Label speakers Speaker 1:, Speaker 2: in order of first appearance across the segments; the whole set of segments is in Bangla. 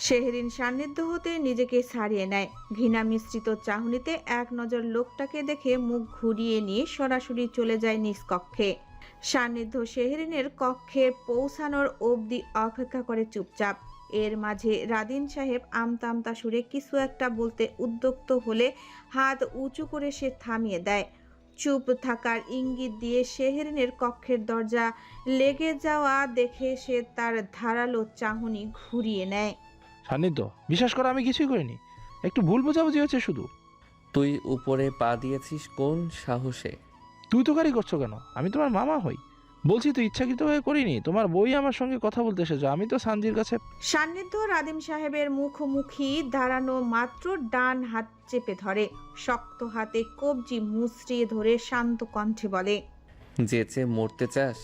Speaker 1: শেহরিন সান্নিধ্য হতে নিজেকে ছাড়িয়ে নেয়। ঘৃণা মিশ্রিত চাহনিতে এক নজর লোকটাকে দেখে মুখ ঘুরিয়ে নিয়ে সরাসরি চলে যায় নিজ কক্ষে। সান্নিধ্য শেহরিনের কক্ষে পৌঁছানোর অবধি অপেক্ষা করে চুপচাপ। এর মাঝে রাদিন সাহেব আমতা আমতা সুরে কিছু একটা বলতে উদ্যক্ত হলে হাত উঁচু করে সে থামিয়ে দেয়। চুপ থাকার ইঙ্গিত দিয়ে শেহরিনের কক্ষের দরজা লেগে যাওয়া দেখে সে তার ধারালো চাহনি ঘুরিয়ে নেয়।
Speaker 2: সান্নিধ্য, বিশ্বাস করো আমি কিছুই করিনি, একটু ভুল বোঝাবুঝি হচ্ছে শুধু।
Speaker 3: তুই উপরে পা দিয়েছিস কোন সাহসে?
Speaker 2: তুই তো গাড়ি করছো কেন? আমি তোমার মামা হই। বলছি তো ইচ্ছাকৃতভাবে করিনি, তোমার বই আমার সঙ্গে কথা বলতে এসেছো, আমি তো সানজির কাছে।
Speaker 1: সান্নিধ্য রাদিম সাহেবের মুখোমুখি দাঁড়ানো মাত্র ডান হাত চেপে ধরে। শক্ত হাতে কবজি মুচড়িয়ে ধরে শান্ত কণ্ঠে বলে,
Speaker 3: যেচে মরতে চাস?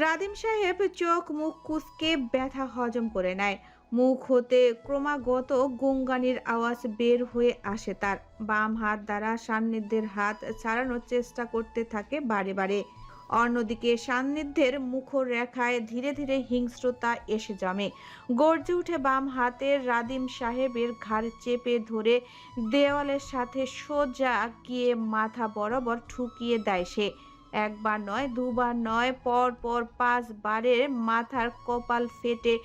Speaker 1: রাদিম সাহেব চোখ মুখ কুঁচকে ব্যথা হজম করে নেয়। মুখ হতে ক্রমাগত গুঙ্গানির আওয়াজ বের হয়ে আসে তার। বাম হাত দ্বারা সান্নিধ্যের হাত ছাড়ানোর চেষ্টা করতে থাকে বারে বারে। অন্যদিকে সান্নিধ্যের মুখরেখায় ধীরে ধীরে হিংস্রতা এসে জমে। গর্জে উঠে বাম হাতের রাদিম সাহেবের ঘাড় চেপে ধরে দেওয়ালের সাথে সোজা গিয়ে মাথা বরাবর ঠুকিয়ে দেয় সে। একবার নয়, দুবার নয়, পর পর 5 বারের মাথার কপাল ফেটে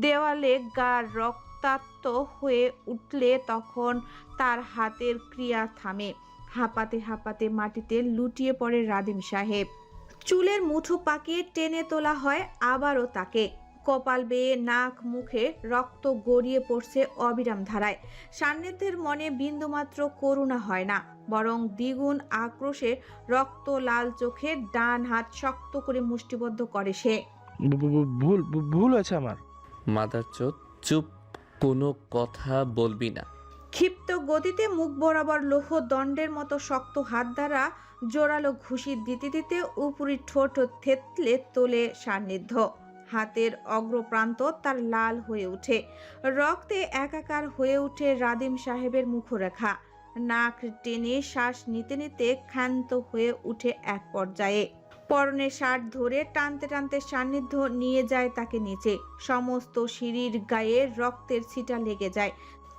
Speaker 1: দেওয়ালে গা রক্তাক্ত হয়ে উঠলে তখন তার হাতের ক্রিয়া থামে। হাঁপাতে হাঁপাতে মাটিতে লুটিয়ে পড়ে রাদিম সাহেব। চুলের মুঠো পাকিয়ে টেনে তোলা হয় আবারও তাকে। কপাল বেয়ে নাক মুখে রক্ত গড়িয়ে পড়ছে অবিরাম ধারায়। সান্নিধ্যের মনে বিন্দুমাত্র করুণা হয় না, বরং দ্বিগুণ আক্রোশে রক্ত লাল চোখে ডান হাত শক্ত করে মুষ্টিবদ্ধ করে সে।
Speaker 2: ভুল হয়েছে আমার।
Speaker 3: মাদারচোদ, চুপ, কোনো কথা বলবি না।
Speaker 1: ক্ষিপ্ত গতিতে মুখ বরাবর লৌহ দণ্ডের মতো শক্ত হাত দ্বারা জোরালো ঘুষি দিতে দিতে উপরি ঠোঁট থেতলে তোলে সান্নিধ্য। হাতের অগ্রপ্রান্ত তার লাল হয়ে ওঠে। রক্তে একাকার হয়ে ওঠে রাদিম সাহেবের মুখরেখা। নাক টেনে শ্বাস নিতে নিতে ক্ষান্ত হয়ে উঠে এক পর্যায়ে। পরনে শার্ট ধরে টানতে টানতে সান্নিধ্য নিয়ে যায় তাকে নিচে। সমস্ত সিঁড়ির গায়ে রক্তের ছিটা লেগে যায়।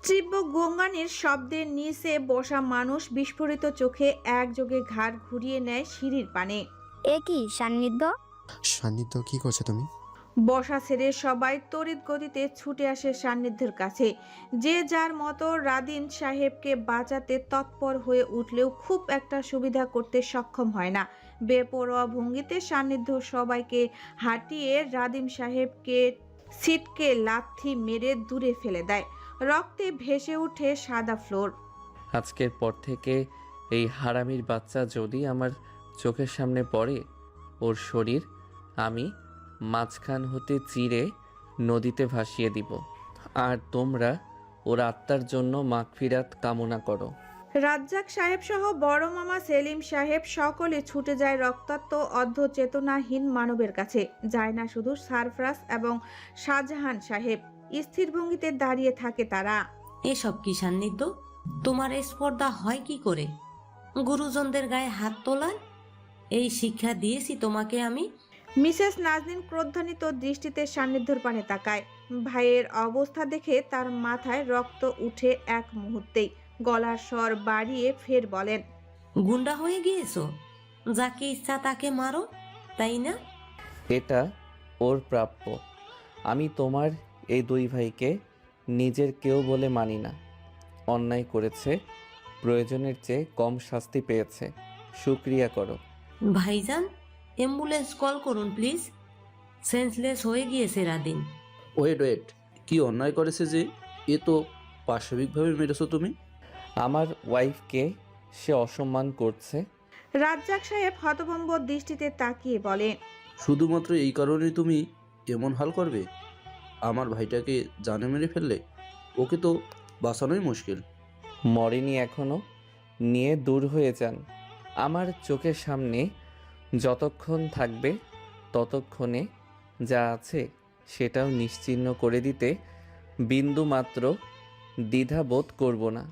Speaker 1: তীব্র গোঙানির শব্দের নিচে বসা মানুষ বিস্ফোরিত চোখে একযোগে ঘাড় ঘুরিয়ে নেয় সিঁড়ির পানে।
Speaker 4: এ কি সান্নিধ্য?
Speaker 5: সান্নিধ্য, কি করছো তুমি?
Speaker 1: বসা ছেড়ে সবাই তড়িৎ গতিতে ছুটে আসে সান্নিধ্যের কাছে। যে যার মতো রাদিন সাহেবকে বাঁচাতে তৎপর হয়ে উঠলেও খুব একটা সুবিধা করতে সক্ষম হয় না। বেপরোয়া ভঙ্গিতে সান্নিধ্য সবাইকে হাঁটিয়ে রাদিম সাহেবকে ছিটকে লাথি মেরে দূরে ফেলে দেয়। রক্তে ভেসে ওঠে সাদা ফ্লোর।
Speaker 3: আজকের পর থেকে এই হারামির বাচ্চা যদি আমার চোখের সামনে পড়ে, ওর শরীর আমি মাঝখান হতে চিরে নদীতে ভাসিয়ে দিব। আর তোমরা ওর আত্মার জন্য মাগফিরাত কামনা করো।
Speaker 1: রাজ্জাক সাহেব সহ বড় মামা সেলিম সাহেব সকলে ছুটে যায় রক্তাক্ত অর্ধচেতনাহীন মানবের কাছে। যায় না শুধু সারফরাজ এবং শাহজাহান সাহেব। স্থির ভঙ্গিতে দাঁড়িয়ে থাকে তারা।
Speaker 6: এসব কি সান্নিধ্য? তোমার এই স্পর্ধা হয় কি করে? গুরুজনদের গায়ে হাত তোলায় এই শিক্ষা দিয়েছি তোমাকে আমি?
Speaker 1: মিসেস নাজনীন ক্রোধান্বিত দৃষ্টিতে সান্নিধ্যর পানে তাকায়। ভাইয়ের অবস্থা দেখে তার মাথায় রক্ত উঠে এক মুহূর্তেই। গলার স্বর বাড়িয়ে ফের বলেন,
Speaker 6: গুন্ডা হয়ে গিয়েছো? যাকে ইচ্ছা তাকে মারো, তাই না?
Speaker 3: এটা ওর প্রাপ্য। আমি তোমার এই দুই ভাইকে নিজের কেউ বলে মানি না। অন্যায় করেছে, প্রয়োজনের চেয়ে কম শাস্তি পেয়েছে, শুক্রিয়া করো।
Speaker 6: ভাইজান, অ্যাম্বুলেন্স কল করুন প্লিজ। সেন্সলেস হয়ে গিয়েছে রাদিন।
Speaker 7: ওয়েট, কি অন্যায় করেছে যে? এ তো পাশবিকভাবে মেরেছো তুমি।
Speaker 3: আমার ওয়াইফকে সে অসম্মান করছে।
Speaker 1: রাজ্জাক সাহেব হতভম্ব দৃষ্টিতে তাকিয়ে বলে,
Speaker 7: শুধুমাত্র এই কারণেই তুমি এমন হাল করবে? আমার ভাইটাকে জানে মেরে ফেললে, ওকে তো বাঁচানোই মুশকিল।
Speaker 3: মরেনি এখনো, নিয়ে দূর হয়ে যান। আমার চোখের সামনে যতক্ষণ থাকবে ততক্ষণে যা আছে সেটাও নিশ্চিহ্ন করে দিতে বিন্দু মাত্র দ্বিধা বোধ করব না।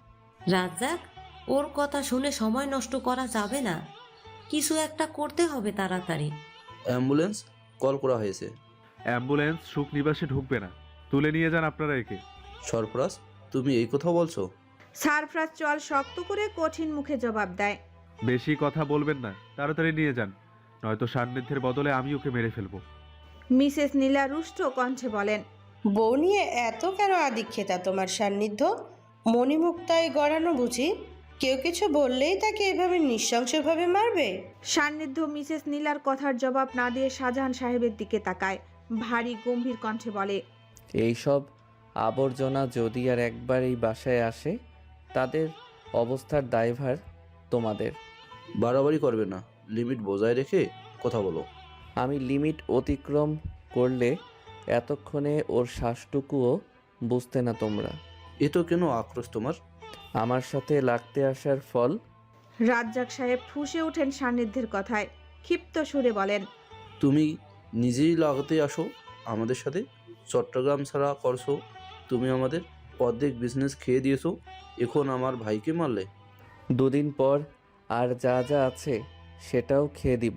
Speaker 6: রাজ্জাক, ওর কথা শুনে সময় নষ্ট করা যাবে না। কিছু একটা করতে হবে তাড়াতাড়ি।
Speaker 7: অ্যাম্বুলেন্স কল করা হয়েছে।
Speaker 8: অ্যাম্বুলেন্স সুখ নিবাসে ঢুকবে না, তুলে নিয়ে যান আপনারা একে।
Speaker 7: সরফরাজ, তুমি এই কথা বলছো?
Speaker 1: সারফরাজ চল শক্ত করে কঠিন মুখে জবাব দেয়।
Speaker 4: বেশি কথা বলবেন না, তাড়াতাড়ি নিয়ে যান, নয়তো সান্নিধ্যের বদলে আমি ওকে মেরে ফেলবো।
Speaker 1: মিসেস নীলা রুষ্ট কণ্ঠে বলেন।
Speaker 8: বউ নিয়ে এত কেন আদিক্ষেতা তোমার সান্নিধ্য? মণিমুক্তায় গড়ানো বুঝি? কেউ কিছু বললেই তাকে এভাবে নৃশংসভাবে মারবে?
Speaker 1: সান্নিধ্য মিসেস নীলার কথার জবাব না দিয়ে শাহজাহান সাহেবের দিকে তাকায়। ভারী গম্ভীর কণ্ঠে বলে,
Speaker 3: এইসব আবর্জনা যদি আর একবার এই বাসায় আসে, তাদের অবস্থার দায়ভার তোমাদের।
Speaker 7: বাড়াবাড়ি করবে না, লিমিট বজায় রেখে কথা বলো।
Speaker 3: আমি লিমিট অতিক্রম করলে এতক্ষণে ওর শ্বাসটুকুও বুঝতে না তোমরা।
Speaker 7: এ তো কেন আক্রোশ তোমার?
Speaker 3: আমার সাথে লাগতে আসার ফল।
Speaker 1: রাজ্জাক সাহেব ফুঁসে ওঠেন সান্নিধ্যের কথায়। ক্ষিপ্ত সুরে বলেন,
Speaker 7: তুমি নিজেই লাগাতে আসো আমাদের সাথে। চট্টগ্রাম ছাড়া করছো, তুমি আমাদের অর্ধেক বিজনেস খেয়ে দিয়েছো, এখন আমার ভাইকে মারলে।
Speaker 3: দুদিন পর আর যা যা আছে সেটাও খেয়ে দিব।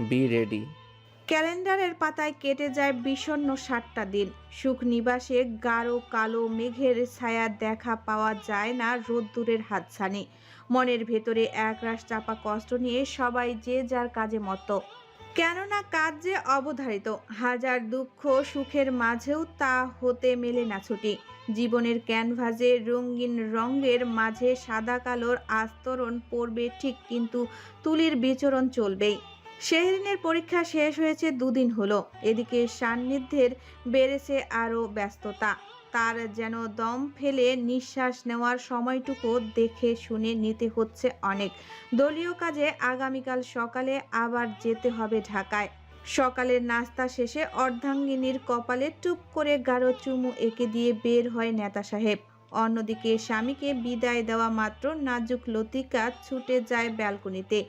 Speaker 3: Be ready.
Speaker 1: ক্যালেন্ডারের পাতায় কেটে যায় বিষণ্ণ 7টা দিন। সুখ নিবাসে গাঢ় কালো মেঘের ছায়া দেখা পাওয়া যায় না রোদ্দুরের হাতছানি। মনের ভেতরে একরাশ চাপা কষ্ট নিয়ে সবাই যে যার কাজে মত্ত। কেননা কাজ যে অবধারিত, হাজার দুঃখ সুখের মাঝেও তা হতে মেলে না ছুটি। জীবনের ক্যানভাসে রঙিন রঙের মাঝে সাদা কালোর আস্তরণ পড়বে ঠিক, কিন্তু তুলির বিচরণ চলবেই। শেহরিনের পরীক্ষা শেষ হয়েছে 2 দিন হলো। এদিকে সান্নিধ্যের বেড়েছে আরও ব্যস্ততা। তার যেন দম ফেলে নিঃশ্বাস নেওয়ার সময়টুকু দেখে শুনে নিতে হচ্ছে অনেক। দলীয় কাজে আগামীকাল সকালে আবার যেতে হবে ঢাকায়। সকালের নাস্তা শেষে অর্ধাঙ্গিনীর কপালে টুপ করে গাঢ় চুমু এঁকে দিয়ে বের হয় নেতা সাহেব। অন্যদিকে স্বামীকে বিদায় দেওয়া মাত্র নাজুক লতিকা ছুটে যায় ব্যালকনিতে।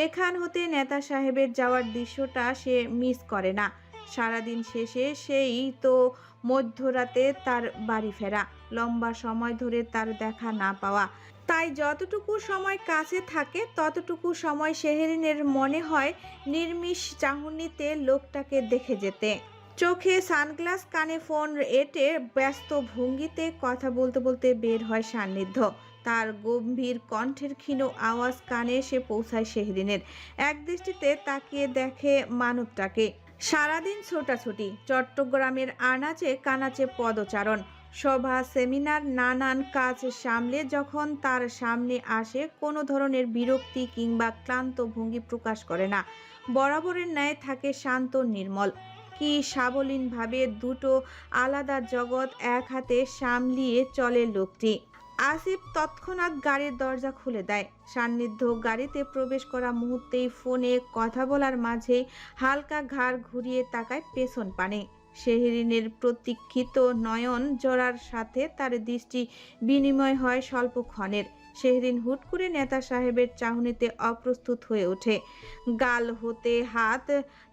Speaker 1: এখান হতে নেতা সাহেবের যাওয়ার দৃশ্যটা সে মিস করে না। সারাদিন শেষে সেই তো মধ্যরাতে তার বাড়ি ফেরা, লম্বা সময় ধরে তার দেখা না পাওয়া। তাই যতটুকু সময় কাছে থাকে ততটুকু সময় শেহরিনের মনে হয় নির্মিষ চাহনিতে লোকটাকে দেখে যেতে। চোখে সানগ্লাস, কানে ফোন এঁটে ব্যস্ত ভঙ্গিতে কথা বলতে বলতে বের হয় সান্নিধ্য। তার গম্ভীর কণ্ঠের ক্ষীণ আওয়াজ কানে এসে পৌঁছায় শেহরিনের। এক দৃষ্টিতে তাকিয়ে দেখে মানবটাকে। সারাদিন ছোটাছুটি, চট্টগ্রামের আনাচে কানাচে পদচারণ, সভা সেমিনার, নানান কাজ সামলে যখন তার সামনে আসে কোনো ধরনের বিরক্তি কিংবা ক্লান্ত ভঙ্গি প্রকাশ করে না। বরাবরের ন্যায় থাকে শান্ত নির্মল। কি সাবলীনভাবে দুটো আলাদা জগৎ এক হাতে সামলিয়ে চলে লোকটি। আসিফ তৎক্ষণাৎ গাড়ির দরজা খুলে দেয়। সান্নিধ্য গাড়িতে প্রবেশ করা মুহূর্তেই ফোনে কথা বলার মাঝেই হালকা ঘাড় ঘুরিয়ে তাকায় পেছন পানে। শেহরিনের প্রতীক্ষিত নয়ন জোড়ার সাথে তার দৃষ্টি বিনিময় হয় স্বল্পক্ষণের। শেহরিন হুট করে নেতা সাহেবের চাহনিতে অপ্রস্তুত হয়ে ওঠে। গাল হতে হাত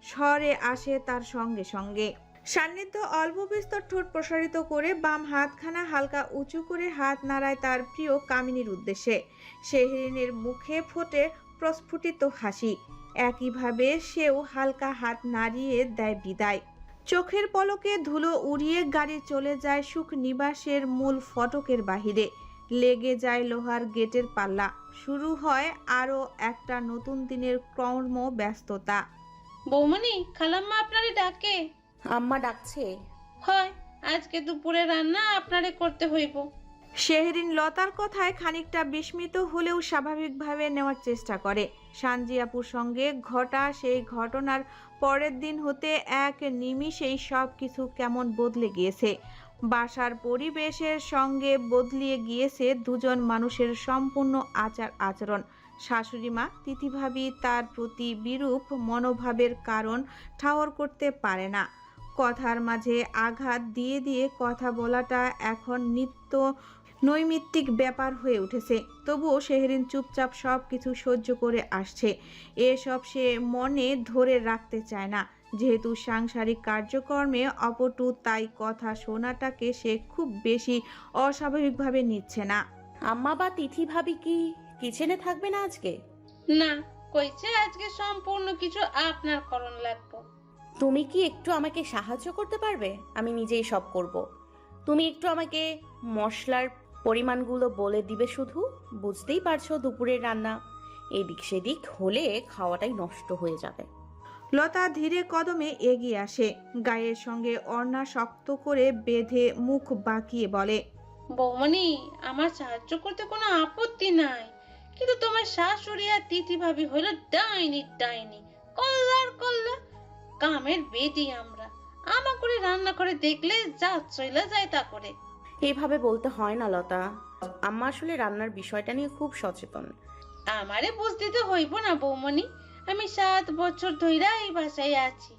Speaker 1: সরে আসে তার সঙ্গে সঙ্গে। সান্নিধ্য অল্প বিস্তর ঠোঁট প্রসারিত করে বাম হাতখানা হালকা উঁচু করে হাত নাড়ায় তার প্রিয় কামিনীর উদ্দেশ্যে। শেহরিনের মুখে ফোটে প্রস্ফুটিত হাসি। একইভাবে সেও হালকা হাত নাড়িয়ে দেয় বিদায়। চোখের পলকে ধুলো উড়িয়ে গাড়ি চলে যায় সুখ নিবাসের মূল ফটকের বাহিরে। লেগে যায় লোহার গেটের পাল্লা। শুরু হয় আরও একটা নতুন দিনের কর্মব্যস্ততা।
Speaker 9: বৌমনি, খালাম্মা আপনারে ডাকে।
Speaker 8: আম্মা ডাকছে?
Speaker 9: হয়, আজকে দুপুরে রান্না আপনারে করতে হইব।
Speaker 1: শেহরিন লতার কথায় খানিকটা বিস্মিত হলেও স্বাভাবিকভাবে নেওয়ার চেষ্টা করে। সানজি আপুর সঙ্গে ঘটা সেই ঘটনার পরের দিন হতে এক নিমিষেই সব কিছু কেমন বদলে গিয়েছে। বাসার পরিবেশের সঙ্গে বদলিয়ে গিয়েছে দুজন মানুষের সম্পূর্ণ আচার আচরণ। শাশুড়ি মা তিথিভাবী তার প্রতি বিরূপ মনোভাবের কারণ ঠাহর করতে পারে না। কথার মাঝে আঘাত দিয়ে দিয়ে কথা বলাটা এখন নিত্য নৈমিত্তিক ব্যাপার হয়ে উঠেছে। তবুও শেহরিন চুপচাপ সব কিছু সহ্য করে আসছে। এসব সে মনে ধরে রাখতে চায় না। যেহেতু সাংসারিক কার্যক্রমে অপটু, তাই কথা শোনাটাকে সে খুব বেশি অস্বাভাবিকভাবে নিচ্ছে না।
Speaker 8: আম্মা বা তিথি ভাবি কি কিচেনে থাকবে না আজকে?
Speaker 9: না, কইছে আজকে সম্পূর্ণ কিছু আপনার করণ লাগবো।
Speaker 8: তুমি কি একটু আমাকে সাহায্য করতে পারবে? আমি নিজেই সব করব।
Speaker 10: তুমি একটু আমাকে মশলার পরিমাণগুলো বলে দিবে শুধু। বুঝতেই পারছো দুপুরের রান্না এদিক সেদিক হলে খাওয়াটাই নষ্ট হয়ে যাবে।
Speaker 1: লতা ধীরে কদমে এগিয়ে আসে, গায়ের সঙ্গে ওড়না শক্ত করে বেঁধে মুখ বাঁকিয়ে বলে,
Speaker 9: বৌমনি, আমার সাহায্য করতে কোনো আপত্তি নাই, কিন্তু তোমার শাশুড়ি আর তিথি ভাবি হইল ডাইনি ডাইনি, কল্লার কল্লা কামের বেদি। আমরা আমা করে রান্না করে দেখলে যা চইলা যায় তা করে।
Speaker 10: এভাবে বলতে হয় না লতা, আম্মা আসলে রান্নার বিষয়টা নিয়ে খুব সচেতন।
Speaker 9: আমারে বুঝ দিতে হইব না বৌমনি, আমি 7 বছর ধইরা এই বাসায় আছি,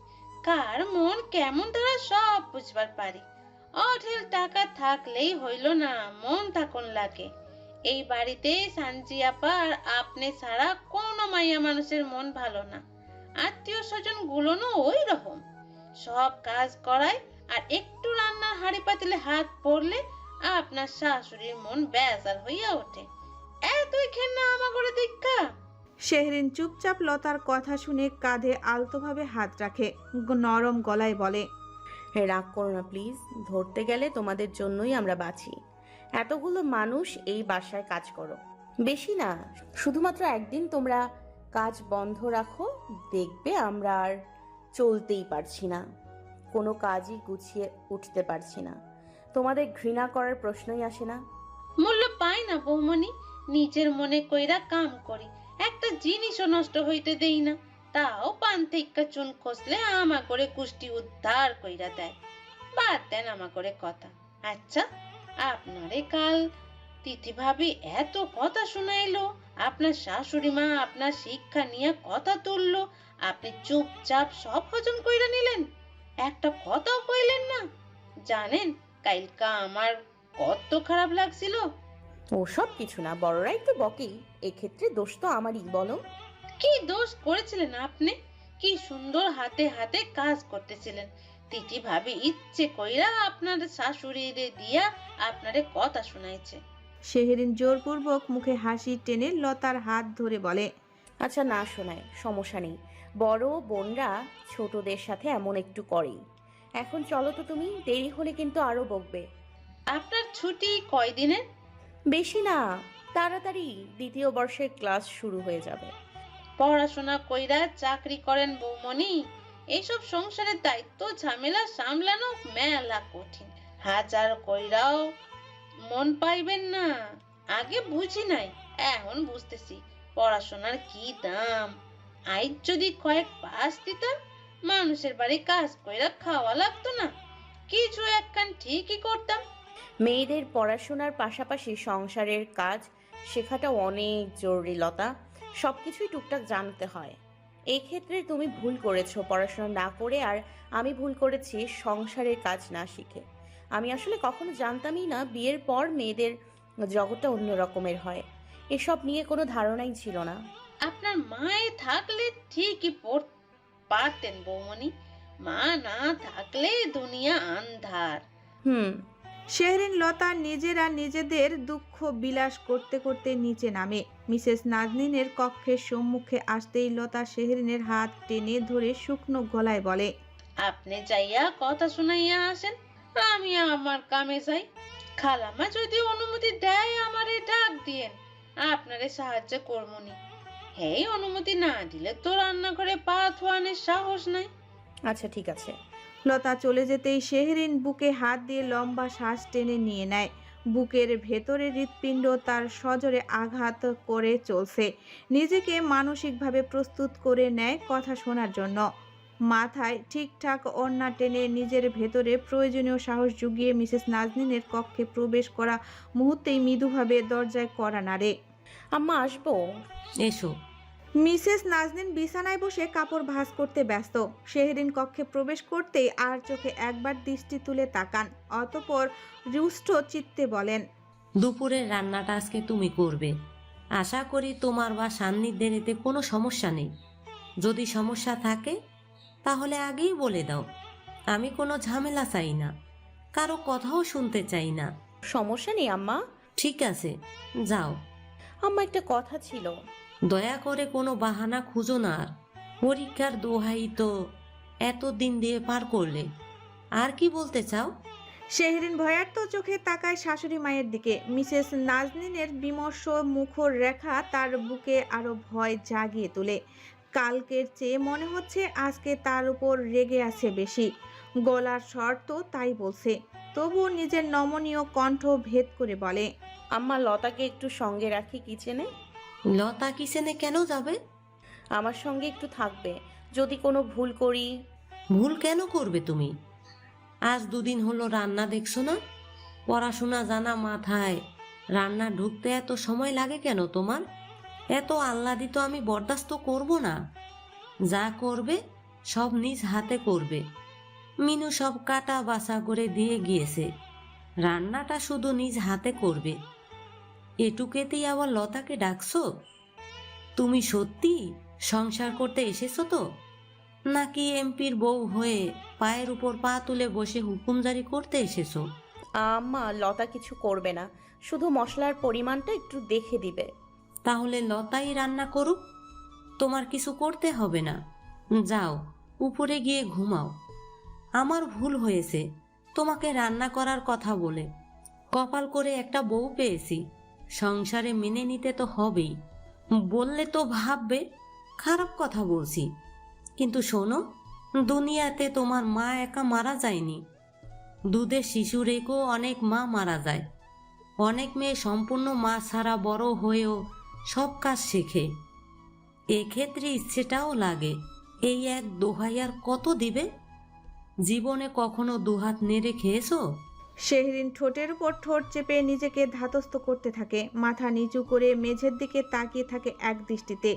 Speaker 9: কার মন কেমন তারা সব বুঝবার পারি। অঢেল টাকা থাকলেই হইল না, মন থাকুন লাগে। এই বাড়িতে সানজি আপা আর আপনি ছাড়া কোনো মাইয়া মানুষের মন ভালো না। আত্মীয় স্বজন গুলোনও ওই রকম, সব কাজ করায়, আর একটু রান্নার হাঁড়ি পাতিলে হাত পড়লে আপনার শাশুড়ির মন বেজার হইয়া ওঠে। এতই ঘেন্না আমা করে দীক্ষা।
Speaker 1: শেহরিন চুপচাপ লতার কথা শুনে কাঁধে আলতোভাবে হাত রাখে, নরম গলায় বলে,
Speaker 10: রাগ করো না প্লিজ, ধরতে গেলে তোমাদের জন্যই আমরা বাঁচি। এতগুলো মানুষ এই বাসায় কাজ করো, বেশি না, শুধুমাত্র একদিন তোমরা কাজ বন্ধ রাখো, দেখবে আমরা আর চলতেই পারছি না, কোনো কাজই গুছিয়ে উঠতে পারছি না। তোমাদের ঘৃণা করার প্রশ্নই আসে না।
Speaker 9: মূল্য পাই না বৌমনি, নিজের মনে কইরা কাম করি, একটা জিনিসও নষ্ট হইতে দেই না, তাও পান থেকে চুন খসলে আমা করে কুষ্টি উদ্ধার কইরা দেয়। বাদ দেন আমা করে কথা। আচ্ছা, আপনারে কাল তিথি ভাবি এত কথা শুনাইলো, আপনার শাশুড়ি মা আপনার শিক্ষা নিয়ে কথা তুললো, আপনি চুপচাপ সব হজম কইরা নিলেন, একটা কথাও কইলেন না। জানেন কালকা আমার কত খারাপ লাগছিল।
Speaker 10: ওসব কিছু না, বড়রাই তো বকেই, এক্ষেত্রে দোষ তো আমারই, বলো।
Speaker 9: কি দোষ করেছিলেন আপনি? কি সুন্দর হাতে হাতে কাজ করতেছিলেন, তিথি ভাবি ইচ্ছে কইরা আপনার শাশুড়িরে দিয়া আপনারে কথা শুনাইছে।
Speaker 1: শেহরিন জোরপূর্বক মুখে হাসি টেনে লতার হাত ধরে বলে,
Speaker 10: আচ্ছা না শোনায় সমস্যা নেই, বড় বোনরা ছোটদের সাথে এমন একটু করেই। এখন চলো তো তুমি, দেরি হলে কিন্তু আরো বকবে।
Speaker 9: আপনার ছুটি কয়দিনের?
Speaker 10: বেশি না, তাড়াতাড়ি দ্বিতীয় বর্ষের ক্লাস শুরু হয়ে যাবে।
Speaker 9: পড়াশোনা কইরা চাকরি করেন বৌমনি, এইসব সংসারের দায়িত্ব ঝামেলা সামলানো মেলা কঠিন, হাজার কইরাও মন পাইবেন না। আগে বুঝি নাই, এখন বুঝতেছি পড়াশোনার কি দাম। আজ যদি কয়েক পাস দিতাম, মানুষের বাড়ি কাজ কইরা খাওয়া লাগতো না, কিছু একখান ঠিকই করতাম।
Speaker 10: মেয়েদের পড়াশোনার পাশাপাশি সংসারের কাজ শেখাটা অনেক জরুরি লতা, সবকিছুই টুকটাক জানতে হয়। এই ক্ষেত্রে তুমি ভুল করেছো পড়াশোনা না করে, আর আমি ভুল করেছি সংসারের কাজ না শিখে। আমি আসলে কখনো জানতামই না বিয়ের পর মেয়েদের জগৎটা অন্য রকমের হয়, এসব নিয়ে কোনো ধারণাই ছিল না।
Speaker 9: আপনার মায়ে থাকলে ঠিকই পারতেন বৌমনি, মা না থাকলে দুনিয়া আন্ধার।
Speaker 1: শেহরিন লতা নিজেরা নিজেদের দুঃখ বিলাস করতে করতে নিচে নামে। মিসেস নাজনীনের কক্ষের সম্মুখে আসতেই লতা শেহরিনের হাত টেনে ধরে শুকনো গলায় বলে,
Speaker 9: আপনি যাইয়া কথা শুনাইয়া আসেন, আমি আমার কামে যাই। খালামা যদি অনুমতি দেয় আমারে ডাক দিয়েন, আপনারে সাহায্য করমুনি। এই অনুমতি না দিলে তো রান্নাঘরে পা ধোয়ানোর সাহস নাই।
Speaker 10: আচ্ছা ঠিক আছে।
Speaker 1: লতা চলে যেতেই শেহরিন বুকে হাত দিয়ে লম্বা শ্বাস টেনে নিয়ে নেয়। বুকের ভেতরে হৃৎপিণ্ড তার সজোরে আঘাত করে চলছে। নিজেকে মানসিকভাবে প্রস্তুত করে নেয় কথা শোনার জন্য। মাথায় ঠিকঠাক ওড়না টেনে নিজের ভেতরে প্রয়োজনীয় সাহস জুগিয়ে মিসেস নাজনীনের কক্ষে প্রবেশ করা মুহূর্তেই মৃদুভাবে দরজায় কড়া নাড়ে।
Speaker 10: আম্মা আসবো।
Speaker 6: এসো।
Speaker 1: মিসেস নাজনীন বিছানায় বসে কাপড় ভাঁজ করতে ব্যস্ত। শেহরিন কক্ষে প্রবেশ করতেই আর চোখে একবার দৃষ্টি তুলে তাকান, অতঃপর রুষ্ট চিত্তে বলেন,
Speaker 6: দুপুরের রান্নাটা আজকে তুমি করবে। আশা করি তোমার বা সান্নিধ্যের এতে কোনো সমস্যা নেই। যদি সমস্যা থাকে তাহলে আগেই বলে দাও, আমি কোনো ঝামেলা চাই না, কারো কথাও শুনতে চাই না।
Speaker 10: সমস্যা নেই আম্মা।
Speaker 6: ঠিক আছে, যাও।
Speaker 10: আম্মা একটা কথা ছিল।
Speaker 6: দয়া করে কোনো বাহানা খুঁজো না আর। পরীক্ষার দোহাই তো এতদিন দিয়ে পার করলে, আর কি বলতে চাও?
Speaker 1: শেহরিন ভয়ার্ত চোখে তাকায় শাশুড়ি মায়ের দিকে। মিসেস নাজনীনের বিমর্ষ মুখর রেখা তার বুকে আরো ভয় জাগিয়ে তোলে। কালকের চেয়ে মনে হচ্ছে আজকে তার উপর রেগে আছে বেশি। গলার স্বর তো তাই বলছে, তবু নিজের নমনীয় কণ্ঠ ভেদ করে বলে,
Speaker 10: আম্মা লতাকে একটু সঙ্গে রাখি কিচেনে।
Speaker 6: লতা কিচেনে কেন যাবে?
Speaker 10: আমার সঙ্গে একটু থাকবে, যদি কোনো ভুল করি।
Speaker 6: ভুল কেন করবে তুমি? আজ দুদিন হলো রান্না দেখছো না? পড়াশোনা জানা মাথায়, রান্না ঢুকতে এত সময় লাগে কেন তোমার? এত আহ্লাদিত আমি বরদাস্ত করব না। যা করবে সব নিজ হাতে করবে। মিনু সব কাটা বাছা করে দিয়ে গিয়েছে, রান্নাটা শুধু নিজ হাতে করবে। এটুকেতেই আবার লতাকে ডাকছো? তুমি সত্যি সংসার করতে এসেছো তো, নাকি এমপির বউ হয়ে পায়ের উপর পা তুলে বসে হুকুম জারি করতে এসেছো?
Speaker 10: আম্মা লতা কিছু করবে না, শুধু মশলার পরিমাণটা একটু দেখে দিবে।
Speaker 6: তাহলে লতাই রান্না করুক, তোমার কিছু করতে হবে না। যাও উপরে গিয়ে ঘুমাও। আমার ভুল হয়েছে তোমাকে রান্না করার কথা বলে। কপাল করে একটা বউ পেয়েছি, সংসারে মেনে নিতে তো হবেই। বললে তো ভাববে খারাপ কথা বলছি, কিন্তু শোনো, দুনিয়াতে তোমার মা একা মারা যায়নি। দুধের শিশু রেখেও অনেক মা মারা যায়। অনেক মেয়ে সম্পূর্ণ মা ছাড়া বড় হয়েও সব কাজ শেখে। এক্ষেত্রে ইচ্ছেটাও লাগে। এই এক দোহাই আর কত দিবে? জীবনে কখনো দুহাত নেড়ে খেয়েছো?
Speaker 1: শেহরিন ঠোঁটের উপর ঠোঁট চেপে নিজেকে ধাতস্থ করতে থাকে। মাথা নিচু করে মেঝের দিকে তাকিয়ে থাকে এক দৃষ্টিতে।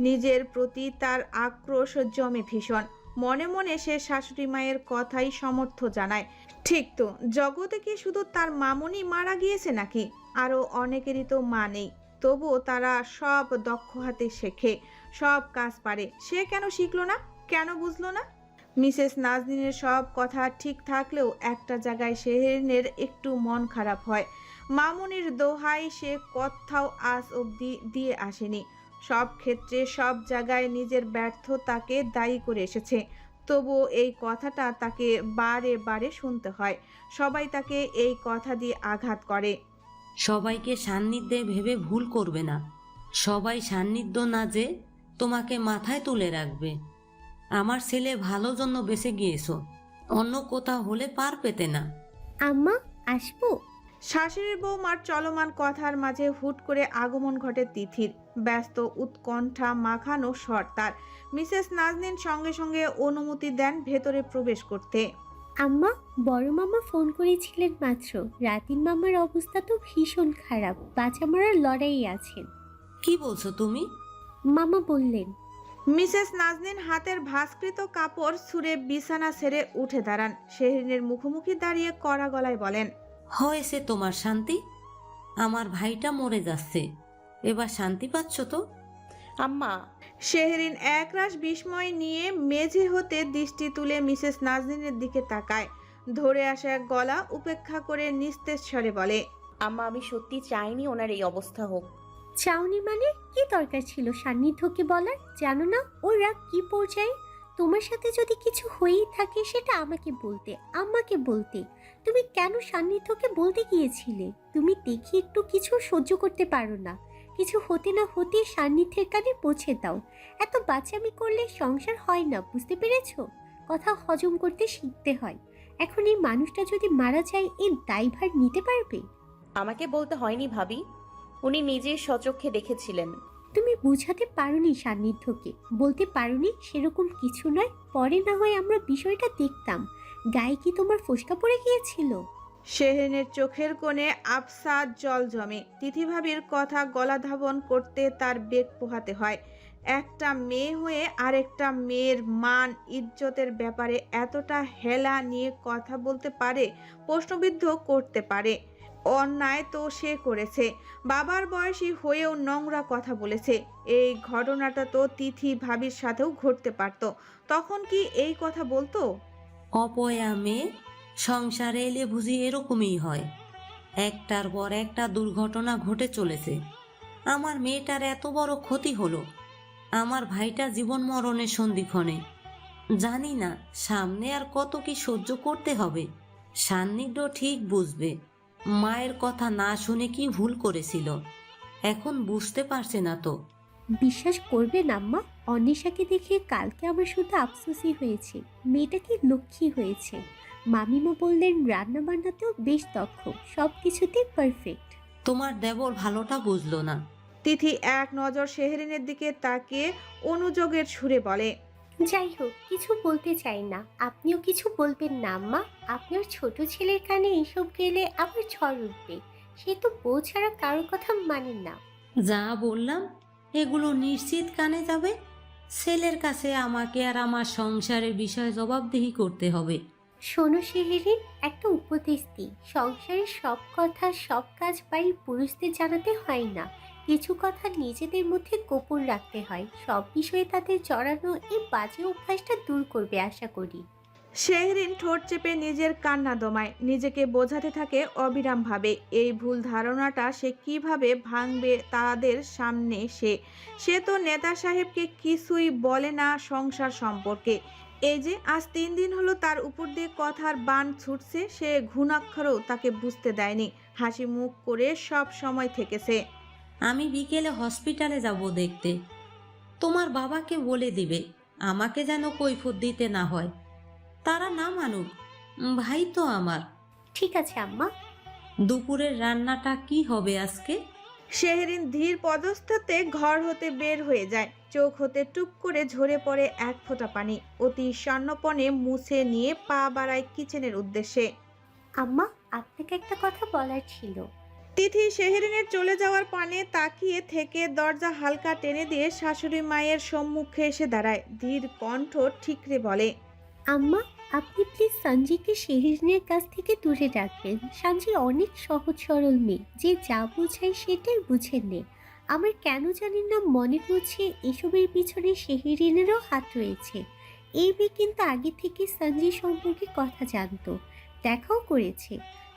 Speaker 1: নিজের প্রতি তার আক্রোশ জমে ভীষণ। মনে মনে সে শাশুড়ি মায়ের কথাই সমর্থ জানায়। ঠিক তো, জগতে কি শুধু তার মামুনি মারা গিয়েছে নাকি? আরও অনেকেরই তো মা নেই, তবুও তারা সব দক্ষ হাতে শেখে, সব কাজ পারে। সে কেন শিখলো না, কেন বুঝলো না? মিসেস নাজনীনের সব কথা ঠিক থাকলেও একটা জায়গায় শেহরিনের একটু মন খারাপ হয়। মামুনির দোহাই সে কোথাও আজ অবধি দিয়ে আসেনি। সব ক্ষেত্রে সব জায়গায় নিজের ব্যর্থতাকে দায়ী করে এসেছে, তবুও এই কথাটা তাকে বারে বারে শুনতে হয়। সবাই তাকে এই কথা দিয়ে আঘাত করে।
Speaker 6: সবাইকে সান্নিধ্যে ভেবে ভুল করবে না। সবাই সান্নিধ্য না যে তোমাকে মাথায় তুলে রাখবে। আমার ছেলে ভালো জন্য বেঁচে গিয়েছো, অন্য কোথাও হলে পার পেতে না।
Speaker 11: আম্মা আসবো?
Speaker 1: শাশুড়ির বৌমার চলমান কথার মাঝে হুট করে আগমন ঘটে তিথির। ব্যস্ত উৎকণ্ঠা মাখানো স্বর তার। মিসেস নাজনীন সঙ্গে সঙ্গে অনুমতি দেন ভেতরে প্রবেশ করতে।
Speaker 11: আম্মা, বড় মামা ফোন করেছিলেন মাত্র। রাতিন মামার অবস্থা তো ভীষণ খারাপ, বাঁচা মরার লড়াই আছেন।
Speaker 6: কি বলছো তুমি?
Speaker 11: মামা বললেন।
Speaker 1: মিসেস নাজনীন হাতের ভাঁজকৃত কাপড় ছুঁড়ে বিছানা ছেড়ে উঠে দাঁড়ান। শেহরিনের মুখোমুখি দাঁড়িয়ে কড়া গলায় বলেন,
Speaker 6: হয়েছে তোমার শান্তি? আমার ভাইটা মরে যাচ্ছে, এবার শান্তি পাচ্ছ তো?
Speaker 10: আম্মা।
Speaker 1: শেহরিন একরাশ বিস্ময় নিয়ে মেঝে হতে দৃষ্টি তুলে মিসেস নাজনীনের দিকে তাকায়। ধরে আসা এক গলা উপেক্ষা করে নিস্তেজ স্বরে বলে,
Speaker 10: আম্মা আমি সত্যি চাইনি ওনার এই অবস্থা হোক।
Speaker 11: চাউনি মানে? কি দরকার ছিল সান্নিধ্যকে বলার? জানো না ওর রাগ কি পর্যায়ে? তোমার সাথে যদি কিছু হয়েই থাকে সেটা আমাকে বলতে, আম্মাকে বলতে। তুমি কেন সান্নিধ্যকে বলতে গিয়েছিলে? তুমি দেখি একটু কিছু সহ্য করতে পারো না, কিছু হতে না হতে সান্নিধ্যের কানে পৌঁছে দাও। এত বাচ্চামি করলে সংসার হয় না, বুঝতে পেরেছো? কথা হজম করতে শিখতে হয়। এখন এই মানুষটা যদি মারা যায়, এর দায়ভার নিতে পারবে?
Speaker 10: আমাকে বলতে হয়নি ভাবি, উনি নিজেই স্বচক্ষে দেখেছিলেন।
Speaker 11: তুমি বুঝাতে পারোনি সান্নিধ্যকে, বলতে পারোনি সেরকম কিছু নয়, পরে না হয় আমরা বিষয়টা দেখতাম। গায়ে কি তোমার ফোসকা পড়ে গিয়েছিল?
Speaker 1: শেহরিনের চোখের কোণে আবসা জল জমে। তিথি ভাবির কথা গলা ধাবন করতে তার বেগ পোহাতে হয়। একটা মেয়ে হয়ে আরেকটা মেয়ের মান ইজ্জতের ব্যাপারে এতটা হেলা নিয়ে কথা বলতে পারে, প্রশ্নবিদ্ধ করতে পারে। অন্যায় তো সে করেছে, বাবার বয়সী হয়েও নোংরা কথা বলেছে। এই ঘটনাটা তো তিথি ভাবির সাথেও ঘটতে পারত, তখন কি এই কথা বলতো?
Speaker 6: অপয়া মেয়ে সংসারে এলে বুঝি এরকমই হয়। একটার পর একটা দুর্ঘটনা ঘটে চলেছে। আমার মেয়েটার এত বড় ক্ষতি হলো, আমার ভাইটা জীবন মরণের সন্ধিক্ষণে। জানি না সামনে আর কত কি সহ্য করতে হবে। সান্নিধ্য ঠিক বুঝবে মায়ের কথা না শুনে কি ভুল করেছিল, এখন বুঝতে পারছে না তো।
Speaker 11: বিশ্বাস করবেন আম্মা, অন্বেষাকে দেখে কালকে আমার শুধু আফসোসই হয়েছে। মেয়েটা কি লক্ষ্মী হয়েছে। মামিমা বললেন রান্না বান্নাতেও বেশ দক্ষ, সব কিছুতেই পারফেক্ট।
Speaker 6: তোমার দেবর ভালোটা বুঝলো না।
Speaker 1: তিথি এক নজর শেহরিনের দিকে তাকিয়ে অনুযোগের সুরে বলে,
Speaker 11: যাই হোক, কিছু বলতে চাই না, আপনিও কিছু বলবেন না আম্মা। আপনার ছোট ছেলের কানে এইসব গেলে আবার ঝড় উঠবে। সে তো বউ ছাড়া কারোর কথা মানেন না।
Speaker 6: যা বললাম এগুলো নিশ্চিত কানে যাবে। ছেলের কাছে আমাকে আর আমার সংসারের বিষয়ে জবাবদিহি করতে হবে।
Speaker 11: শোনো শেহরিন, একটা উপদেশ দিই, সংসারের সব কথা সব কাজ বাড়ির পুরুষদের জানাতে হয় না। কিছু কথা নিজেদের মধ্যে গোপন রাখতে হয়। সব বিষয়ে তাদের জড়ানো এই বাজে অভ্যাসটা দূর করবে আশা করি।
Speaker 1: শেহরিন ঠোঁট চেপে নিজের কান্না দমায়, নিজেকে বোঝাতে থাকে অবিরামভাবে। এই ভুল ধারণাটা সে কিভাবে ভাঙবে তাদের সামনে। সে তো নেতা সাহেবকে কিছুই বলে না সংসার সম্পর্কে। এই যে আজ 3 দিন হলো তার উপর দিয়ে কথার বান ছুটছে, সে ঘুণাক্ষরেও তাকে বুঝতে দেয়নি। হাসি মুখ করে সব সময় থেকেছে।
Speaker 6: আমি বিকেলে হসপিটালে যাব দেখতে। তোমার বাবাকে বলে দিবে আমাকে যেন কৈফিয়ত দিতে না হয়। তারা না মানুক, ভাই তো আমার।
Speaker 11: ঠিক আছে আম্মা।
Speaker 6: দুপুরের রান্নাটা কি হবে আজকে?
Speaker 1: শেহরিন ধীর পদস্থতে ঘর হতে বের হয়ে যায়। চোখ হতে টুপ করে ঝরে পড়ে এক ফোঁটা পানি। অতি স্বর্ণপণে মুছে নিয়ে পা বাড়ায় কিচেনের উদ্দেশ্যে।
Speaker 11: আম্মা, আপনাকে একটা কথা বলার ছিল।
Speaker 1: তিথি শেহরিনের চলে যাওয়ার পানে তাকিয়ে থেকে দরজা হালকা টেনে দিয়ে শাশুড়ি মায়ের সম্মুখে এসে দাঁড়ায়। ধীর কণ্ঠ ঠিকরে বলে,
Speaker 11: আম্মা, আপনি প্লিজ সঞ্জিকে শেহরিনের কাছ থেকে দূরে রাখবেন। সঞ্জি অনেক সহজ সরল মেয়ে, যে যা বোঝায় সেটাই বুঝে নে। আমার কেন জানি না মনে হচ্ছে এসবের পিছনে শেহরিনেরও হাত রয়েছে। এই মেয়ে কিন্তু আগে থেকে সঞ্জি সম্পর্কে কথা জানতো, দেখাও করেছে।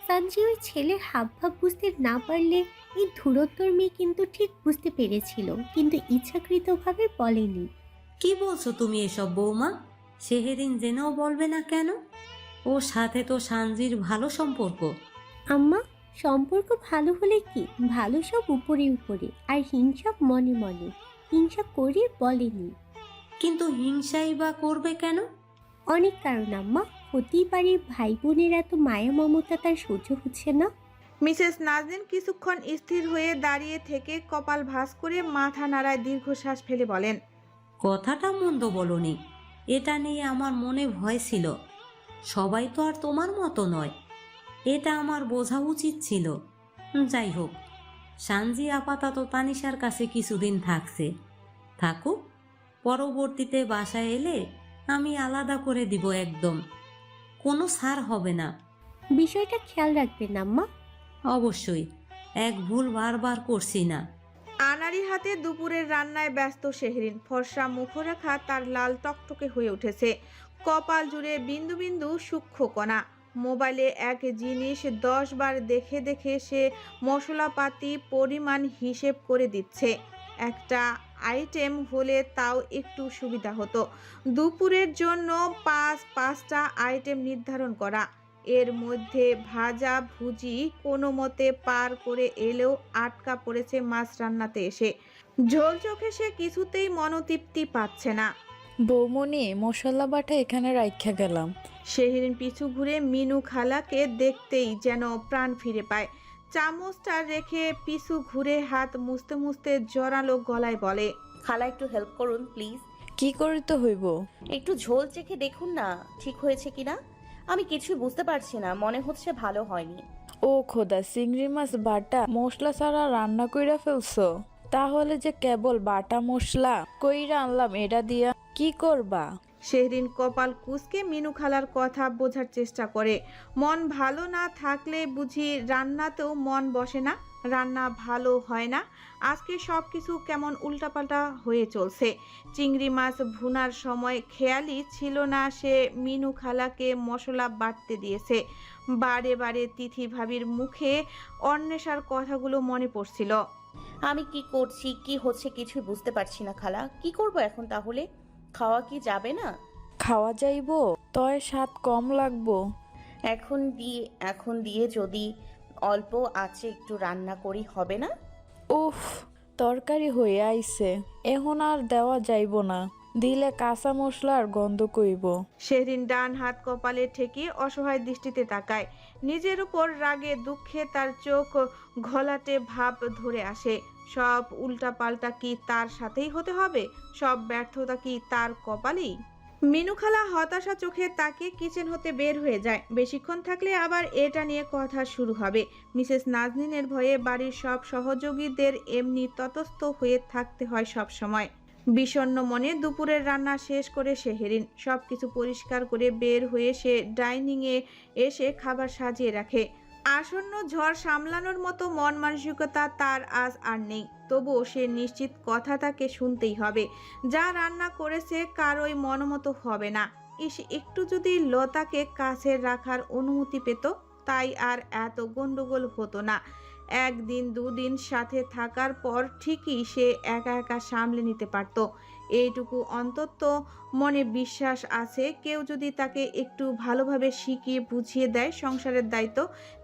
Speaker 11: সঞ্জি ওই ছেলের হাবভাব বুঝতে না পারলে এই ধুরোত্তর মেয়ে কিন্তু ঠিক বুঝতে পেরেছিল, কিন্তু ইচ্ছাকৃতভাবে বলেনি।
Speaker 6: কি বলছো তুমি এসব বৌমা? শেহরিন জেনেও বলবে না কেন? ওর সাথে তো সানজির ভালো সম্পর্ক।
Speaker 11: আম্মা, সম্পর্ক ভালো হলে কি, ভালো সব উপরে উপরে, আর হিংসা মনে মনে। হিংসা করে বলেনি।
Speaker 6: কিন্তু হিংসাই বা করবে কেন?
Speaker 11: অনেক কারণ আম্মা, হতেই পারে ভাই বোনের এত মায়া মমতা তার সহ্য হচ্ছে না।
Speaker 1: মিসেস নাজনীন কিছুক্ষণ স্থির হয়ে দাঁড়িয়ে থেকে কপাল ভাঁজ করে মাথা নাড়ায় দীর্ঘশ্বাস ফেলে বলেন,
Speaker 6: কথাটা মন্দ বলনি। এটা নিয়ে আমার মনে ভয় ছিল। সবাই তো আর তোমার মতো নয়, এটা আমার বোঝা উচিত ছিল। যাই হোক, সানজি আপাতত তানিশার কাছে কিছুদিন থাকুক। পরবর্তীতে বাসায় এলে আমি আলাদা করে দিব, একদম কোনো ছাড় হবে না।
Speaker 11: বিষয়টা খেয়াল রাখবেন আম্মা।
Speaker 6: অবশ্যই, এক ভুল বারবার করছি না।
Speaker 1: আনাড়ি হাতে দুপুরের রান্নায় ব্যস্ত শেহরিন। ফর্সা মুখরেখা তার লাল টকটকে হয়ে উঠেছে, কপাল জুড়ে বিন্দু বিন্দু সূক্ষ্ম কণা। মোবাইলে এক জিনিস 10 বার দেখে দেখে সে মশলাপাতি পরিমাণ হিসেব করে দিচ্ছে। একটা আইটেম হলে তাও একটু সুবিধা হতো। দুপুরের জন্য 5টা আইটেম নির্ধারণ করা, এর মধ্যে ভাজা ভুজি কোনো মতে পার করে এলেও আটকা পড়েছে মাছ রান্নাতে এসে। ঝোল চোখে সে কিছুতেই মনোতৃপ্তি পাচ্ছে না।
Speaker 12: বৌমনি, মশলা বাটা এখানে রাইখা গেলাম।
Speaker 1: শেহরিন পিছু ঘুরে মিনু খালাকে দেখতেই যেন প্রাণ ফিরে পায়। চামচটা রেখে পিছু ঘুরে হাত মুছতে মুছতে জোরালো গলায় বলে,
Speaker 10: খালা একটু হেল্প করুন প্লিজ।
Speaker 12: কি করিতে হইব?
Speaker 10: একটু ঝোল চেখে দেখুন না ঠিক হয়েছে কিনা। আমি কিছুই বুঝতে পারছি না, মনে হচ্ছে ভালো হয়নি।
Speaker 12: ও খোদা, চিংড়ি মাছ বাটা মশলা ছাড়া রান্না কইরা ফেলছো? তাহলে যে কেবল বাটা মশলা কইরা আনলাম, এটা দিয়া কি করবা?
Speaker 1: শেহরিন কপাল কুঁচকে মিনু খালার কথা বোঝার চেষ্টা করে। মন ভালো না থাকলে বুঝি রান্নাতেও মন বসে না, রান্না ভালো হয় না। আজকে সব কিছু কেমন উল্টাপাল্টা হয়ে চলছে। চিংড়ি মাছ ভুনার সময় খেয়ালই ছিল না সে মিনু খালাকে মশলা বাটতে দিয়েছে। বারে বারে তিথি ভাবির মুখে অন্বেষার কথাগুলো মনে পড়ছিল।
Speaker 10: আমি কি করছি কি হচ্ছে কিছুই বুঝতে পারছি না খালা। কি করব এখন তাহলে? খাওয়া কি যাবে না?
Speaker 12: খাওয়া যাইব, তয় স্বাদ কম লাগবো।
Speaker 10: এখন দিয়ে যদি অল্প আছে একটু রান্না করি হবে না?
Speaker 12: উফ, তরকারি হয়ে আইছে, এখন আর দেওয়া যাইব না, দিলে কাঁচা মশলার গন্ধ কইব।
Speaker 1: শেহরিন ডান হাত কপালে ঠেকিয়ে অসহায় দৃষ্টিতে তাকায়। নিজের উপর রাগে দুঃখে তার চোখ ঘোলাটে ভাব ধরে আসে। সব উল্টাপাল্টা কি তার সাথেই হতে হবে? সব ব্যর্থতা কি তার কপালেই? মিনুখালা হতাশা চোখে তাকিয়ে কিচেন হতে বের হয়ে যায়। বেশিক্ষণ থাকলে আবার এটা নিয়ে কথা শুরু হবে। মিসেস নাজনীনের ভয়ে বাড়ির সব সহযোগীদের এমনি তটস্থ হয়ে থাকতে হয় সব সময়। বিষণ্ণ মনে দুপুরের রান্না শেষ করে শেহরিন সবকিছু পরিষ্কার করে বের হয়ে সে ডাইনিংয়ে এসে খাবার সাজিয়ে রাখে। আসন্ন ঝড় সামলানোর মতো মন মানসিকতা তার আজ আর নেই। তবুও সে নিশ্চিত কথা তাকে শুনতেই হবে। যা রান্না করেছে কারোই মনমতো হবে না। একটু যদি লতাকে কাছে রাখার অনুমতি পেত, তাই আর এত গন্ডগোল হতো না। একদিন দুদিন সাথে থাকার পর ঠিকই সে একা একা সামলে নিতে পারত। এইটুকু অন্তত মনে বিশ্বাস আছে, কেউ যদি তাকে একটু ভালোভাবে শিখিয়ে বুঝিয়ে দেয় সংসারের দায়িত্ব,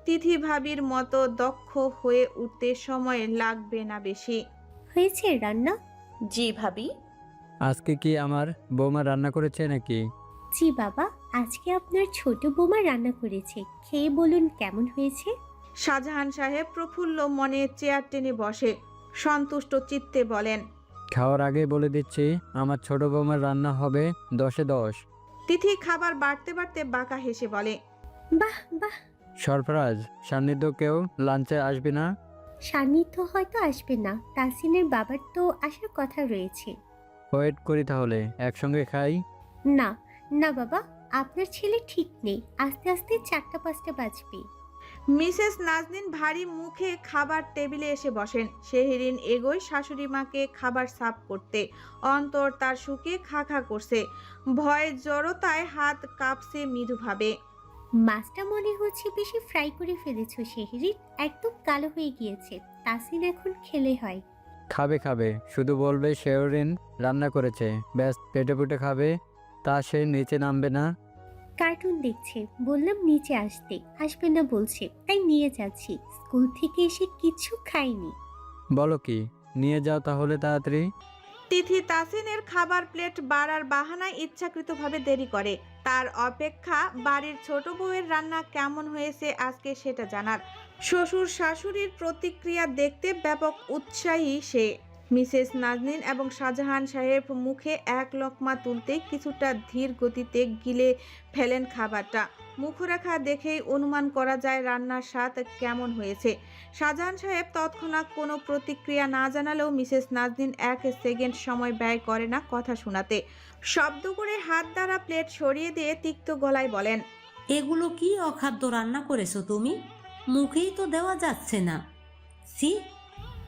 Speaker 1: তিথি ভাবির মতো দক্ষ হয়ে উঠতে সময় লাগবে না বেশি।
Speaker 11: হয়েছে রান্না?
Speaker 10: জি ভাবি।
Speaker 13: আজকে কি আমার বৌমা রান্না করেছে নাকি?
Speaker 11: জি বাবা, আজকে আপনার ছোট বৌমা রান্না করেছে, খেয়ে বলুন কেমন হয়েছে।
Speaker 1: শাহজাহান সাহেব প্রফুল্ল মনে চেয়ার টেনে বসে সন্তুষ্ট চিত্তে বলেন,
Speaker 13: খাওয়ার আগে বলে দিচ্ছি আমার ছোট বৌমার রান্না হবে 10-এ 10।
Speaker 1: তিথি খাবার বাড়তে বাড়তে বাঁকা হেসে বলে,
Speaker 11: বাহ বাহ।
Speaker 13: সরফরাজ, সান্নিধ্য কেউ লাঞ্চে আসবে না?
Speaker 11: সান্নিধ্য হয়তো আসবে না, তাসিনের বাবার তো আসার কথা রয়েছে।
Speaker 13: ওয়েট করি তাহলে, একসঙ্গে খাই।
Speaker 11: না না বাবা, আপনার ছেলে ঠিক নেই, আস্তে আস্তে 4টা-5টা বাজবে।
Speaker 1: মিসেস নাজনীন ভারী মুখে খাবার টেবিলে এসে বসেন। শেহরিন এগোয় শাশুড়ি মাকে খাবার সার্ভ করতে। অন্তর তার সুখে খা খা করছে, ভয় জড়তায় হাত কাঁপছে মৃদুভাবে।
Speaker 11: মাছটা মনে হচ্ছে বেশি ফ্রাই করে ফেলেছো শেহরিন, একদম কালো হয়ে গিয়েছে। তাসিন এখন খেলে হয়।
Speaker 13: খাবে খাবে, শুধু বলবে শেওরিন রান্না করেছে, ব্যাস পেটে পুটে খাবে, তা সে নিচে নামবে না।
Speaker 11: কার্টুন দেখছে, বললাম নিচে আসবে না বলছে, তাই নিয়ে যাচ্ছি। স্কুল থেকে এসে কিছু খাইনি।
Speaker 13: বলো কি, নিয়ে যাও তাহলে তাড়াতাড়ি।
Speaker 1: তিথি তাসিনের খাবার প্লেট বাড়ার বাহানায় ইচ্ছাকৃতভাবে দেরি করে। তার অপেক্ষা বাড়ির ছোট বউয়ের রান্না কেমন হয়েছে আজকে সেটা জানার। শ্বশুর শাশুড়ির প্রতিক্রিয়া দেখতে ব্যাপক উৎসাহী সে। মিসেস নাজনীন এবং শাহজাহান সাহেব মুখে এক লোকমা তুলতেই কিছুটা ধীর গতিতে গিলে ফেলেন খাবারটা। মুখরেখা দেখেই অনুমান করা যায় রান্নার স্বাদ কেমন হয়েছে। শাহজাহান সাহেব তৎক্ষণাৎ কোনো প্রতিক্রিয়া না জানালেও মিসেস নাজনীন 1 সেকেন্ড সময় ব্যয় করে না কথা শোনাতে। শব্দ করে হাত দ্বারা প্লেট সরিয়ে দিয়ে তিক্ত গলায় বলেন,
Speaker 6: এগুলো কি অখাদ্য রান্না করেছো তুমি? মুখেই তো দেওয়া যাচ্ছে না। সি,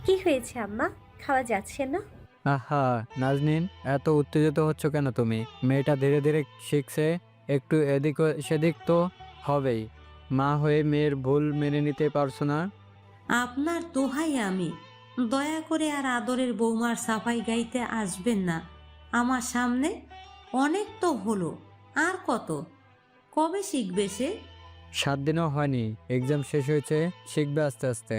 Speaker 11: কি হয়েছে আম্মা, খাওয়া যাচ্ছে না?
Speaker 13: আহা নাজনীন, এত উত্তেজিত হচ্ছ কেন তুমি? মেয়েটা ধীরে ধীরে শিখছে, একটু এদিক সেদিক তো হবেই। মা হয়ে মেয়ের ভুল মেনে নিতে পারছো না?
Speaker 6: আপনার দোহাই আমি, দয়া করে আর আদরের বৌমার সাফাই গাইতে আসবেন না আমার সামনে। অনেক তো হলো, আর কত? কবে শিখবে সে?
Speaker 13: 7 দিনও হয়নি, এক্সাম শেষ হয়েছে, শিখবে আস্তে আস্তে।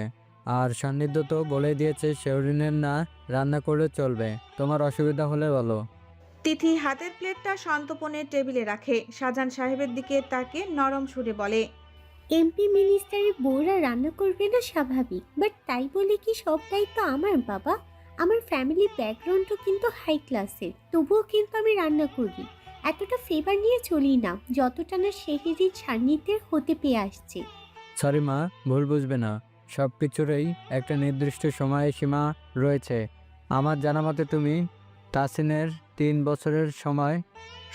Speaker 13: আর সান্নিধ্য তো বলে দিয়েছে শেওরিনের না রান্না করলে চলবে, তোমার অসুবিধা হলে বলো।
Speaker 1: তিথি হাতের প্লেটটা সন্তপনে টেবিলে রাখে। শাহজাহান সাহেবের দিকে তাকে নরম সুরে বলে,
Speaker 11: এমপি মিনিস্টারের বউরা রান্না করবে না স্বাভাবিক, বাট তাই বলে কি সব দায়িত্ব আমার বাবা? আমার ফ্যামিলি ব্যাকগ্রাউন্ডও কিন্তু হাই ক্লাসের, তবুও কিন্তু আমি রান্না করি। এতটা ফেভার নিয়ে চলি না যতটা না শেহরির সান্নিধ্যের হতে পেয়ে আসছে।
Speaker 13: সরি মা, ভুল বুঝবে না, সব কিছুরই একটা নির্দিষ্ট সময় সীমা রয়েছে। আমার জানা মতে তুমি তাসিনের 3 বছরের সময়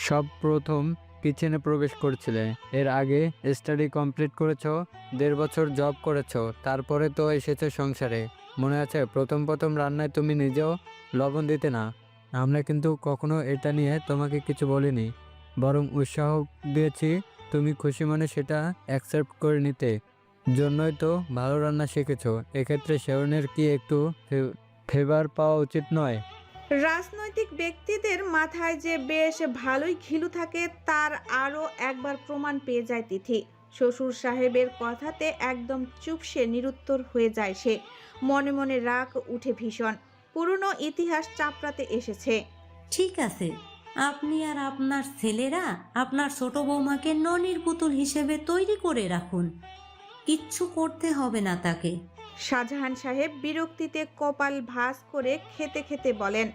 Speaker 13: সব প্রথম কিচেনে প্রবেশ করেছিলে। এর আগে স্টাডি কমপ্লিট করেছো, 1.5 বছর জব করেছো, তারপরে তো এসেছো সংসারে। মনে আছে প্রথম রান্নায় তুমি নিজেও লবণ দিতে না? আমরা কিন্তু কখনো এটা নিয়ে তোমাকে কিছু বলিনি, বরং উৎসাহ দিয়েছি তুমি খুশি মনে সেটা অ্যাকসেপ্ট করে নিতে। জন্যই তো ভালো রান্না শিখেছো। এক্ষেত্রে শেওরিনের কি একটু ফেভার পাওয়া উচিত নয়?
Speaker 1: রাজনৈতিক ব্যক্তিদের মাথায় যে বেশ ভালোই ঘিলু থাকে তার আরও একবার প্রমাণ পেয়ে যায় তিথি। শ্বশুর সাহেবের কথাতে একদম চুপসে নিরুত্তর হয়ে যায় সে। মনে মনে রাগ উঠে ভীষণ। পুরনো ইতিহাস চাপড়াতে এসেছে।
Speaker 6: ঠিক আছে, আপনি আর আপনার ছেলেরা আপনার ছোট বৌমাকে ননির পুতুল হিসেবে তৈরি করে রাখুন, কিচ্ছু করতে হবে না তাকে।
Speaker 1: শাহজাহান সাহেব বিরক্তিতে কপাল ভাঁজ করে খেতে খেতে বলেন,